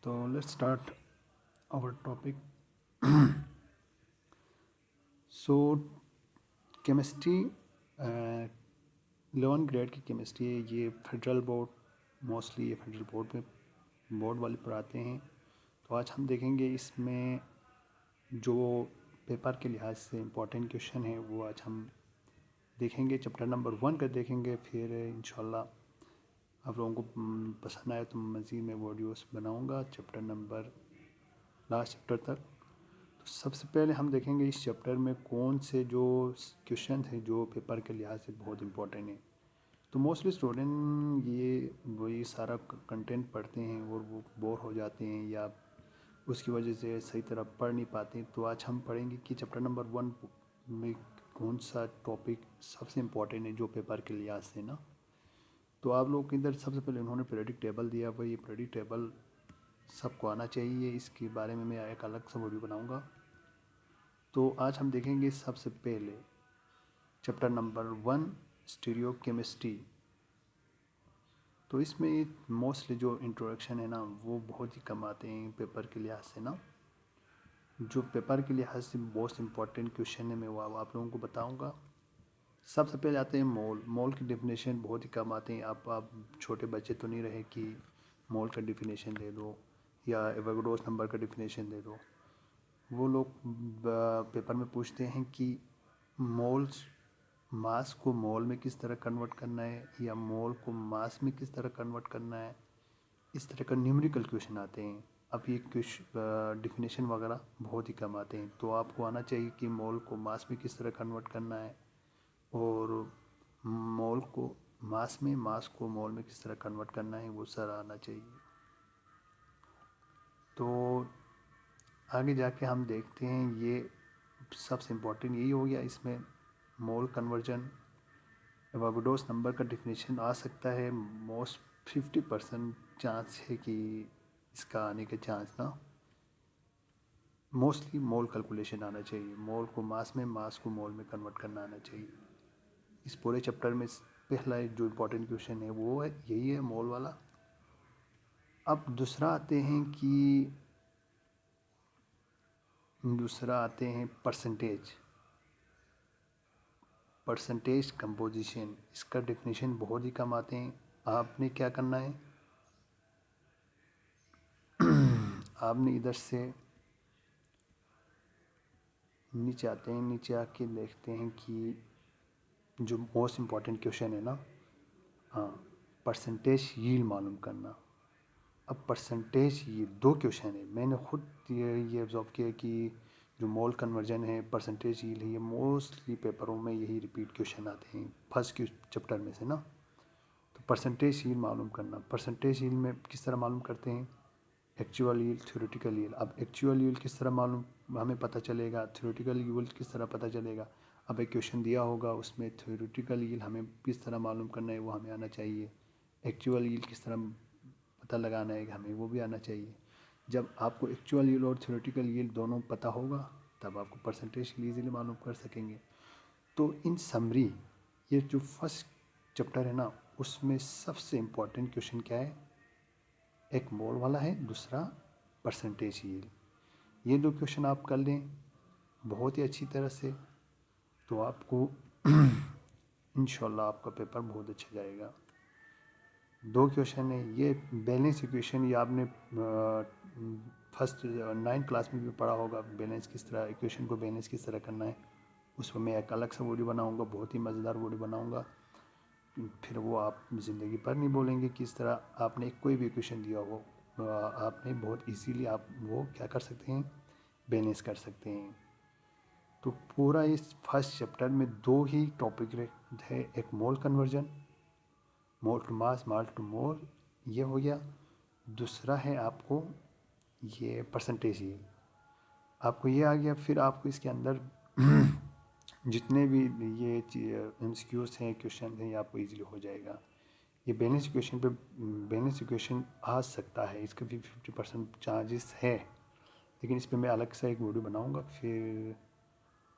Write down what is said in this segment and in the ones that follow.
तो let's start our topic. So chemistry 11 grade की chemistry है. ये फेडरल बोर्ड मोस्टली ये फेडरल बोर्ड में बोर्ड वाले पढ़ाते हैं. तो आज हम देखेंगे इसमें जो पेपर के लिहाज से इम्पोर्टेंट क्वेश्चन है वो आज हम देखेंगे. चैप्टर नंबर 1 का देखेंगे. फिर इंशाल्लाह आप लोगों को पसंद आए तो मज़ीद में वीडियोस बनाऊंगा चैप्टर नंबर लास्ट चैप्टर तक. तो सबसे पहले हम देखेंगे इस चैप्टर में कौन से जो क्वेश्चन थे जो पेपर के लिहाज से बहुत इंपॉर्टेंट है. तो मोस्टली स्टूडेंट ये वही सारा कंटेंट पढ़ते हैं और वो बोर हो जाते हैं या उसकी वजह से सही तरह पढ़ नहीं पाते. तो आज हम पढ़ेंगे कि चैप्टर नंबर 1 में कौन सा टॉपिक सबसे इम्पोर्टेंट है जो पेपर के लिहाज से ना. तो आप लोग के इधर सबसे पहले उन्होंने पीरियडिक टेबल दिया. वही पीरियडिक टेबल सबको आना चाहिए. इसके बारे में मैं एक अलग सा वीडियो बनाऊंगा. तो आज हम देखेंगे सबसे पहले चैप्टर नंबर 1 स्टीरियो केमिस्ट्री. तो इसमें मोस्टली जो इंट्रोडक्शन है ना वो बहुत ही कम आते हैं पेपर के लिहाज से ना. जो पेपर के लिहाज से बहुत इंपॉर्टेंट क्वेश्चन है मैं वो आप लोगों को बताऊंगा. सबसे पहले आते हैं मोल. मोल की डेफिनेशन बहुत ही कम आते हैं. आप छोटे बच्चे तो नहीं रहे कि मोल का डेफिनेशन दे दो या एवोगाड्रोस नंबर का डेफिनेशन दे दो. वो लोग पेपर में पूछते हैं कि मोल्स मास को मोल में किस तरह कन्वर्ट करना है या मोल को मास में किस तरह कन्वर्ट करना है. इस तरह का न्यूमेरिकल क्वेश्चन आते हैं. अब ये डेफिनेशन वगैरह बहुत ही कम आते हैं. तो आपको आना चाहिए कि मोल को मास में किस तरह कन्वर्ट करना है और मोल को मास में मास को मोल में किस तरह कन्वर्ट करना है वो सारा आना चाहिए. तो आगे जाके हम देखते हैं ये सबसे इम्पोर्टेंट यही हो गया. इसमें मोल कन्वर्जन एवोगाड्रोस नंबर का डेफिनेशन आ सकता है. मोस्ट 50% चांस है कि इसका आने के चांस ना. मोस्टली मोल कैलकुलेशन आना चाहिए. मोल को मास में मास को मोल में कन्वर्ट करना आना चाहिए. इस पूरे चैप्टर में पहला जो इम्पोर्टेंट क्वेश्चन है वो है यही है मोल वाला. अब दूसरा आते हैं परसेंटेज कंपोजिशन. इसका डेफिनेशन बहुत ही कम आते हैं. आपने क्या करना है आपने इधर से नीचे आते हैं. नीचे आके देखते हैं कि जो मोस्ट इम्पॉर्टेंट क्वेश्चन है ना हाँ परसेंटेज यील्ड मालूम करना. अब परसेंटेज ये 2 क्वेश्चन है. मैंने खुद ये ऑब्जर्व किया कि जो मोल कन्वर्जन है परसेंटेज यील्ड है ये मोस्टली पेपरों में यही रिपीट क्वेश्चन आते हैं फर्स्ट चैप्टर में से ना. तो परसेंटेज यील्ड मालूम करना. परसेंटेज यील्ड में किस तरह मालूम करते हैं एक्चुअल यील्ड थ्योरेटिकल यील्ड. अब एक्चुअल यील्ड किस तरह मालूम हमें पता चलेगा, थ्योरेटिकल यील्ड किस तरह पता चलेगा. अब एक क्वेश्चन दिया होगा उसमें थ्योरेटिकल यील्ड हमें किस तरह मालूम करना है वो हमें आना चाहिए. एक्चुअल यील्ड किस तरह पता लगाना है हमें वो भी आना चाहिए. जब आपको एक्चुअल यील्ड और थ्योरेटिकल यील्ड दोनों पता होगा तब आपको परसेंटेज ईजीली मालूम कर सकेंगे. तो इन समरी ये जो फर्स्ट चैप्टर है ना उसमें सबसे इम्पोर्टेंट क्वेश्चन क्या है. एक मोल वाला है, दूसरा परसेंटेज यील्ड. ये 2 क्वेश्चन आप कर लें बहुत ही अच्छी तरह से तो आपको इंशाल्लाह आपका पेपर बहुत अच्छा जाएगा. 2 क्वेश्चन है ये बैलेंस इक्वेशन. ये आपने फर्स्ट 9th क्लास में भी पढ़ा होगा बैलेंस किस तरह इक्वेशन को बैलेंस किस तरह करना है. उस पर मैं एक अलग सा वीडियो बनाऊंगा. बहुत ही मज़ेदार वीडियो बनाऊंगा. फिर वो आप ज़िंदगी भर नहीं बोलेंगे कि इस तरह आपने कोई भी इक्वेशन दिया हो आपने बहुत इजीली आप वो क्या कर सकते हैं बैलेंस कर सकते हैं. तो पूरा इस फर्स्ट चैप्टर में 2 ही टॉपिक है. एक mole conversion mole to mass mass to mole ये हो गया. दूसरा है आपको ये परसेंटेज यील्ड. आपको ये आ गया. फिर आपको इसके अंदर जितने भी ये MCQs हैं क्वेश्चन हैं ये आपको इजीली हो जाएगा. ये बैलेंस इक्वेशन पे बैलेंस इक्वेशन आ सकता है इसका भी 50% चार्जेस है. लेकिन इस पर मैं अलग से एक वीडियो बनाऊंगा फिर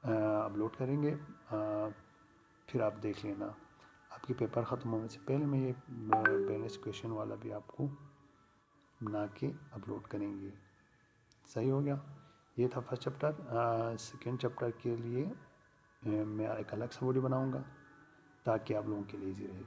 अपलोड करेंगे. फिर आप देख लेना. आपके पेपर ख़त्म होने से पहले मैं ये बैलेंस इक्वेशन वाला भी आपको बना के अपलोड करेंगे। सही हो गया। ये था फर्स्ट चैप्टर। सेकेंड चैप्टर के लिए मैं एक अलग सा वीडियो बनाऊंगा ताकि आप लोगों के लिए ईजी रहे।